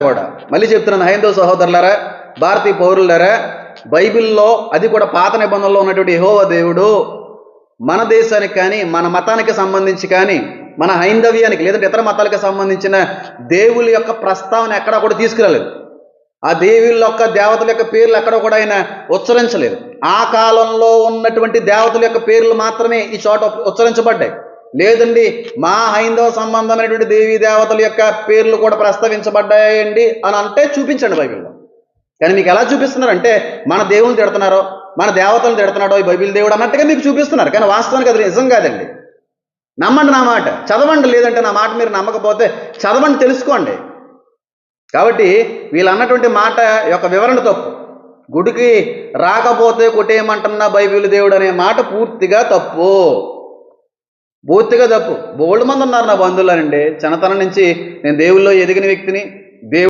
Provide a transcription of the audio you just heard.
కూడా మళ్ళీ చెప్తున్నాను, హైందవ సహోదరులారా, భారతీయ పౌరులారా, బైబిల్లో అది కూడా పాత నిబంధనలో ఉన్నటువంటి యెహోవా దేవుడు మన దేశానికి కానీ, మన మతానికి సంబంధించి కానీ, మన హైందవ్యానికి లేదంటే ఇతర మతాలకు సంబంధించిన దేవుళ్ళ యొక్క ప్రస్తావన ఎక్కడా కూడా తీసుకురాలేదు. ఆ దేవుళ్ళ యొక్క దేవతల యొక్క పేర్లు ఎక్కడ కూడా ఆయన ఉచ్చరించలేదు. ఆ కాలంలో ఉన్నటువంటి దేవతల యొక్క పేర్లు మాత్రమే ఈ చోట ఉచ్చరించబడ్డాయి. లేదండి, మా హైందవ సంబంధమైనటువంటి దేవీ దేవతల యొక్క పేర్లు కూడా ప్రస్తావించబడ్డాయండి అని అంటే చూపించండి బైబిల్లో. కానీ మీకు ఎలా చూపిస్తున్నారంటే మన దేవుని తిడుతున్నారో, మన దేవతలను తిడుతున్నాడో ఈ బైబిల్ దేవుడు అన్నట్టుగా మీకు చూపిస్తున్నారు. కానీ వాస్తవానికి అది నిజం కాదండి. నమ్మండి నా మాట, చదవండి. లేదంటే నా మాట మీరు నమ్మకపోతే చదవండి, తెలుసుకోండి. కాబట్టి వీళ్ళు అన్నటువంటి మాట యొక్క వివరణ తప్పు. గుడికి రాకపోతే కొట్టేయమంటున్న బైబిల్ దేవుడు అనే మాట పూర్తిగా తప్పు, పూర్తిగా తప్పు. బోల్డ్ మంది ఉన్నారు నా బంధువులనండి. చిన్నతనం నుంచి నేను దేవుల్లో ఎదిగిన వ్యక్తిని.